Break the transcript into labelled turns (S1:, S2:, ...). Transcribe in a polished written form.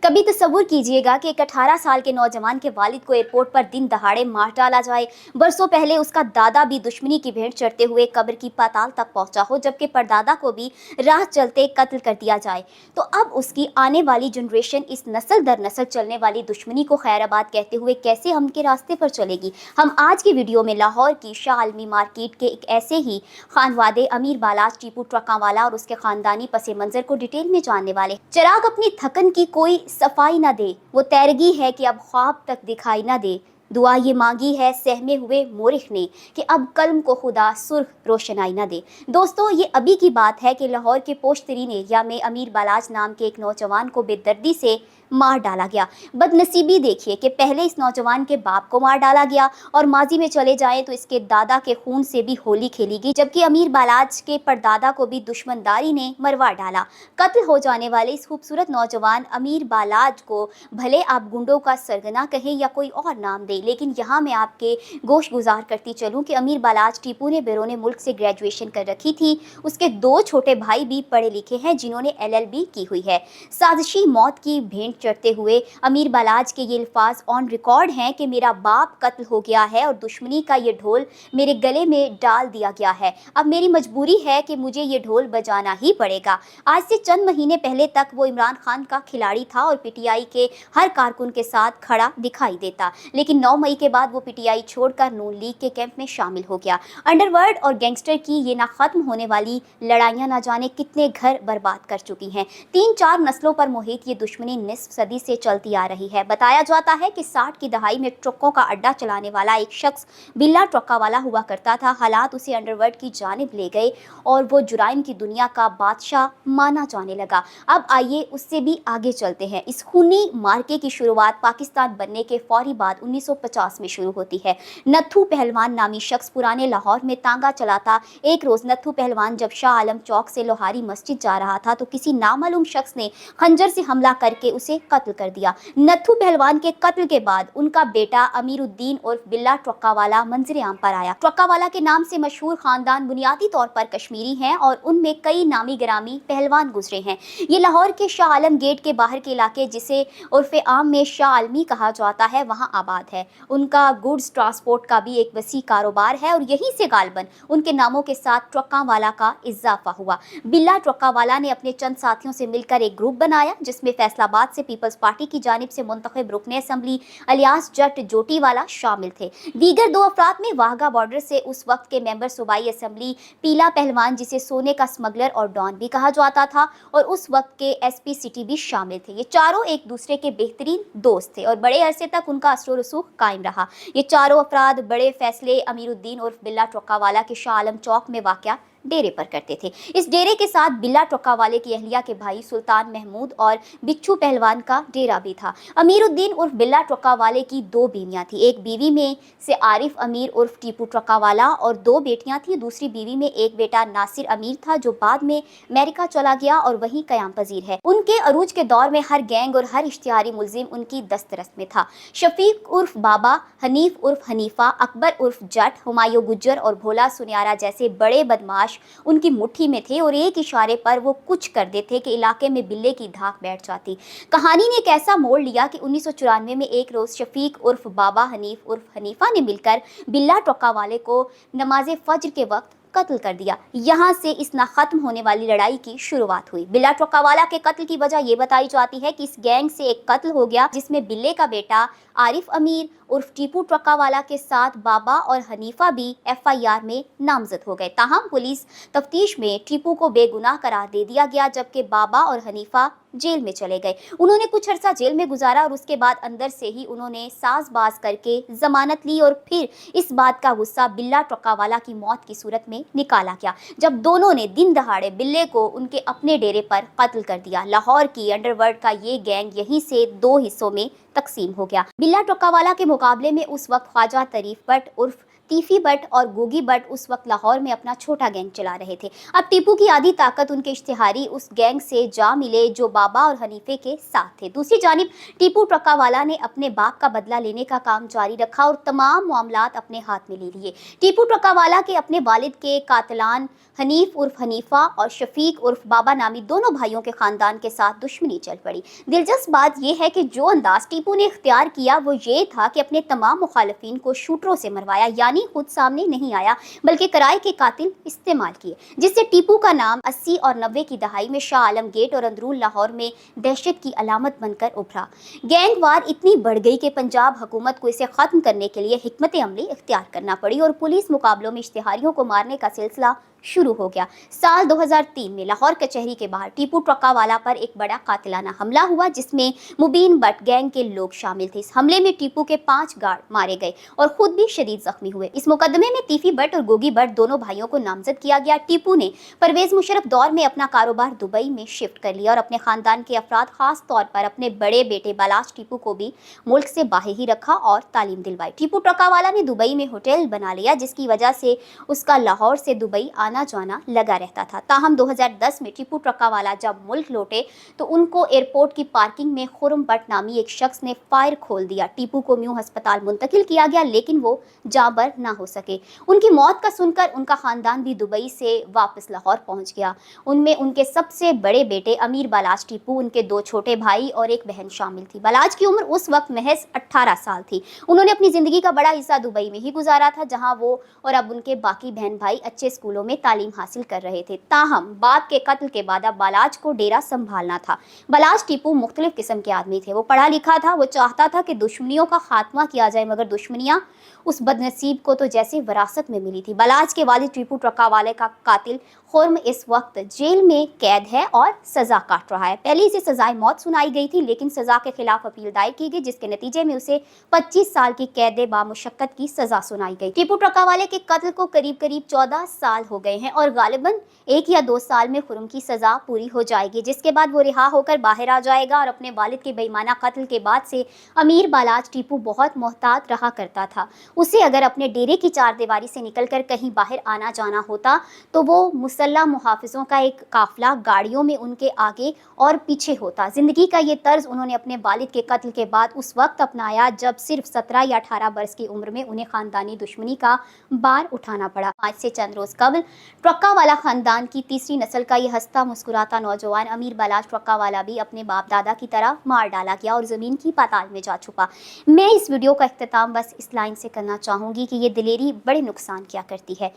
S1: कभी तसव्वुर कीजिएगा कि एक 18 साल के नौजवान के वालिद को एयरपोर्ट पर दिन दहाड़े मार डाला जाए। बरसों पहले उसका दादा भी दुश्मनी की भेंट चढ़ते हुए कब्र की पाताल तक पहुंचा हो, जबकि परदादा को भी राह चलते कत्ल कर दिया जाए। तो अब उसकी आने वाली जनरेशन इस नस्ल दर नस्ल चलने वाली दुश्मनी को खैराबाद कहते हुए कैसे हम के रास्ते पर चलेगी। हम आज की वीडियो में लाहौर की शाह आलमी मार्केट के एक ऐसे ही खानवादे अमीर बालाज टीपू ट्रकावाला और उसके खानदानी पसे मंजर को डिटेल में जानने वाले। चिराग अपनी थकन की कोई सफाई न दे, वो तैरगी है कि अब ख्वाब तक दिखाई न दे। दुआ ये मांगी है सहमे हुए मोरिख ने कि अब कल्म को खुदा सुर्ख रोशनाई न दे। दोस्तों, ये अभी की बात है कि लाहौर के पोश तरीन एरिया में अमीर बालाज नाम के एक नौजवान को बेदर्दी से मार डाला गया। बदनसीबी देखिए कि पहले इस नौजवान के बाप को मार डाला गया और माजी में चले जाएं तो इसके दादा के खून से भी होली खेली गई, जबकि अमीर बालाज के परदादा को भी दुश्मनदारी ने मरवा डाला। कत्ल हो जाने वाले इस खूबसूरत नौजवान अमीर बालाज को भले आप गुंडों का सरगना कहें या कोई और नाम दें, लेकिन यहाँ मैं आपके गोश गुजार करती चलूँ कि अमीर बालाज टीपू ने बैरून मुल्क से ग्रेजुएशन कर रखी थी। उसके दो छोटे भाई भी पढ़े लिखे हैं जिन्होंने LLB की हुई है। साजिशी मौत की भेंट चढ़ते हुए अमीर बालाज के ये अल्फाज ऑन रिकॉर्ड हैं कि मेरा बाप कत्ल हो गया है और दुश्मनी का ये ढोल मेरे गले में डाल दिया गया है। अब मेरी मजबूरी है कि मुझे ये ढोल बजाना ही पड़ेगा। आज से चंद महीने पहले तक वो इमरान खान का खिलाड़ी था और PTI के हर कारकुन के साथ खड़ा दिखाई देता, लेकिन 9 मई के बाद वो PTI छोड़कर नून लीग के कैंप में शामिल हो गया। अंडरवर्ल्ड और गैंगस्टर की ये ना खत्म होने वाली लड़ाइयाँ ना जाने कितने घर बर्बाद कर चुकी हैं। 3-4 नस्लों पर मुहित ये दुश्मनी निस्फ सदी से चलती आ रही है। बताया जाता है कि 60 की दहाई में ट्रकों का अड्डा चलाने वाला एक शख्स बिल्ला ट्रक्का वाला हुआ करता था। हालात उसे अंडरवर्ल्ड की जानिब ले गए और वो जुराइम की दुनिया का बादशाह माना जाने लगा। अब आइए उससे भी आगे चलते हैं। इस खूनी मार्के की शुरुआत पाकिस्तान बनने के फौरी बाद 1950 में शुरू होती है। नत्थू पहलवान नामी शख्स पुराने लाहौर में तांगा चलाता। एक रोज नत्थू पहलवान जब शाह आलम चौक से लोहारी मस्जिद जा रहा था तो किसी नामालूम शख्स ने खंजर से हमला करके उसे कत्ल कर दिया। नत्थू पहलवान के कत्ल के बाद उनका बेटा अमीरुद्दीन उर्फ बिल्ला ट्रक्कावाला मंजरे आम पर आया। ट्रक्कावाला के नाम से मशहूर खानदान बुनियादी तौर पर कश्मीरी हैं और उनमें कई नामी गिरामी पहलवान गुजरे हैं। ये लाहौर के शाह आलम गेट के बाहर के इलाके जिसे उर्फ आम में शाह आलमी कहा जाता है वहाँ आबाद है। उनका गुड्स ट्रांसपोर्ट का भी एक वसी कारोबार है और यहीं से गालबन उनके नामों के साथ ट्रक्कावाला का इजाफा हुआ। बिल्ला ट्रक्कावाला ने अपने चंद साथियों से मिलकर एक ग्रुप बनाया जिसमें फैसलाबाद से पीपल्स पार्टी की जानिब से मुंतखब रुकने असम्बली अलियास जट जोटीवाला शामिल थे। दीगर 2 अफराद में वाघा बॉर्डर से उस वक्त के मेंबर सूबाई असम्बली पीला पहलवान जिसे सोने का स्मगलर और डॉन भी कहा जाता था और उस वक्त के SP सिटी भी शामिल थे। ये चारों एक दूसरे के बेहतरीन दोस्त थे और बड़े अरसे तक उनका असर रसूख कायम रहा। ये चारों अफराद बड़े फैसले अमीरुद्दीन उर्फ बिल्ला ट्रक्कावाला के शाह आलम चौक में वाक़या डेरे पर करते थे। इस डेरे के साथ बिल्ला ट्रक्कावाले की अहलिया के भाई सुल्तान महमूद और बिच्छू पहलवान का डेरा भी था। अमीरुद्दीन उर्फ बिल्ला ट्रक्कावाले की 2 बीवियां थी। एक बीवी में से आरिफ अमीर उर्फ टीपू ट्रक्कावाला और 2 बेटियां थी। दूसरी बीवी में एक बेटा नासिर अमीर था जो बाद में अमेरिका चला गया और वहीं कयाम पजीर है। उनके अरूज के दौर में हर गैंग और हर इश्तिहारी मुलजिम उनकी दस्तरस में था। शफीक उर्फ बाबा, हनीफ उर्फ हनीफा, अकबर उर्फ जट, हुमायूं गुज्जर और भोला सुनियारा जैसे बड़े बदमाश उनकी मुट्ठी में थे और एक इशारे पर वो कुछ कर देते कि इलाके में बिल्ले की धाक बैठ जाती। कहानी ने एक ऐसा मोड़ लिया कि 1994 में एक रोज शफीक उर्फ बाबा, हनीफ उर्फ हनीफा ने मिलकर बिल्ला ट्रक्कावाले को नमाज फज्र के वक्त कत्ल कर दिया। यहाँ से इस ना खत्म होने वाली लड़ाई की शुरुआत हुई। बिल्ला ट्रक्कावाला के कत्ल की वजह ये बताई जाती है कि इस गैंग से एक कत्ल हो गया जिसमें बिल्ले का बेटा आरिफ अमीर उर्फ टीपू ट्रक्कावाला के साथ बाबा और हनीफा भी FIR में नामजद हो गए। ताहम पुलिस तफ्तीश में टीपू को बेगुनाह करार दे दिया गया जबकि बाबा और हनीफा जेल में चले गए। उन्होंने कुछ अरसा जेल में गुजारा और उसके बाद अंदर से ही उन्होंने साजबाज करके जमानत ली और फिर इस बात का गुस्सा बिल्ला ट्रक्कावाला की मौत की सूरत में निकाला गया जब दोनों ने दिन दहाड़े बिल्ले को उनके अपने डेरे पर कत्ल कर दिया। लाहौर की अंडरवर्ल्ड का ये गैंग यहीं से 2 हिस्सों में तकसीम हो गया। बिल्ला ट्रक्कावाला के मुकाबले में उस वक्त ख्वाजा तरीफ बट उर्फ टीफी बट और गोगी बट उस वक्त लाहौर में अपना छोटा गैंग चला रहे थे। अब टीपू की आधी ताकत उनके इश्तिहारी उस गैंग से जा मिले जो बाबा और हनीफे के साथ थे। दूसरी जानिब टीपू ट्रक्का वाला ने अपने बाप का बदला लेने का काम जारी रखा और तमाम मामलात अपने हाथ में ले लिए। टीपू ट्रक्का वाला के अपने वालिद के कातलान हनीफ उर्फ हनीफा और शफीक उर्फ बाबा नामी दोनों भाइयों के खानदान के साथ दुश्मनी चल पड़ी। दिलचस्प बात यह है कि जो अंदाज टीपू ने इख्तियार किया वो ये था कि अपने तमाम मुखालिफिन को शूटरों से मरवाया, यानी खुद सामने नहीं आया बल्कि किराए के कातिल इस्तेमाल किए, जिससे टीपू का नाम 80 और 90 की दहाई में शाह आलम गेट और अंदरून लाहौर में दहशत की अलामत बनकर उभरा। गैंग वार इतनी बढ़ गई कि पंजाब हुकूमत को इसे खत्म करने के लिए हिकमत अमली इख्तियार करना पड़ी और पुलिस मुकाबलों में इश्तिहारियों को मारने का सिलसिला शुरू हो गया। साल 2003 में लाहौर कचहरी के बाहर टीपू ट्रक्का वाला पर एक बड़ा कातिलाना हमला हुआ जिसमें मुबीन बट गैंग के लोग शामिल थे। इस हमले में टीपू के 5 गार्ड मारे गए और खुद भी शदीद जख्मी हुए। इस मुकदमे में टीफी बट और गोगी बट दोनों भाइयों को नामजद किया गया। टीपू ने परवेज मुशर्रफ दौर में अपना कारोबार दुबई में शिफ्ट कर लिया और अपने खानदान के अफराद खास तौर पर अपने बड़े बेटे बालाज टीपू को भी मुल्क से बाहर ही रखा और तालीम दिलवाई। टीपू ट्रक्का वाला ने दुबई में होटल बना लिया जिसकी वजह से उसका लाहौर से दुबई आना जाना लगा रहता था। ताहम 2010 में टीपू ट्रक्का वाला जब मुल्क लौटे तो उनको एयरपोर्ट की पार्किंग में खुरम बट नामी एक शख्स ने फायर खोल दिया। टीपू को म्यूं अस्पताल मुंतकिल किया गया लेकिन वो जाबर ना हो सके। उनकी मौत का सुनकर उनका खानदान भी दुबई से वापस लाहौर पहुंच गया। उनमें उनके सबसे बड़े बेटे अमीर बालाज टीपू, उनके 2 छोटे भाई और एक बहन शामिल थी। बालाज की उम्र उस वक्त महज 18 साल थी। उन्होंने अपनी जिंदगी का बड़ा हिस्सा दुबई में ही गुजारा था जहां वो और अब उनके बाकी बहन भाई अच्छे स्कूलों में तालीम हासिल कर रहे थे। ताहम बाप के कत्ल के बाद अब बालाज को डेरा संभालना था। बालाज टीपू मुख्तलिफ किस्म के आदमी थे। वो पढ़ा लिखा था, वो चाहता था कि दुश्मनियों का खात्मा किया जाए मगर दुश्मनियां उस बदनसीब को तो जैसे विरासत में मिली थी। बालाज के वालिद टीपू ट्रक्का वाले का कातिल खुर्म इस वक्त जेल में कैद है और सजा काट रहा है। पहले इसे सजाए मौत सुनाई गई थी लेकिन सजा के खिलाफ अपील दायर की गई जिसके नतीजे में उसे 25 साल की कैद बामुशक्कत की सजा सुनाई गई। टीपू ट्रक्का वाले के कत्ल को करीब 14 साल हो गए हैं और गालिबन 1 या 2 साल में खुर्म की सजा पूरी हो जाएगी जिसके बाद वो रिहा होकर बाहर आ जाएगा। और अपने वालिद के बेईमाना कत्ल के बाद से अमीर बालाज टीपू बहुत मोहतात रहा करता था। उसे अगर अपने डेरे की चारदीवारी से निकलकर कहीं बाहर आना जाना होता तो वो मुसल्लह मुहाफिजों का एक काफिला गाड़ियों में उनके आगे और पीछे होता। जिंदगी का ये तर्ज उन्होंने अपने वालिद के कत्ल के बाद उस वक्त अपनाया जब सिर्फ 17 या 18 बरस की उम्र में उन्हें खानदानी दुश्मनी का बार उठाना पड़ा। आज से चंद रोज कबल ट्रक्का वाला खानदान की तीसरी नस्ल का ये हंसता मुस्कुराता नौजवान अमीर बालाज ट्रक्का वाला भी अपने बाप दादा की तरह मार डाला गया और जमीन की पाताल में जा छुपा। मैं इस वीडियो का इख्तिताम बस इस लाइन से करना चाहूँगी कि ये दिलेरी बड़े नुकसान किया करती है।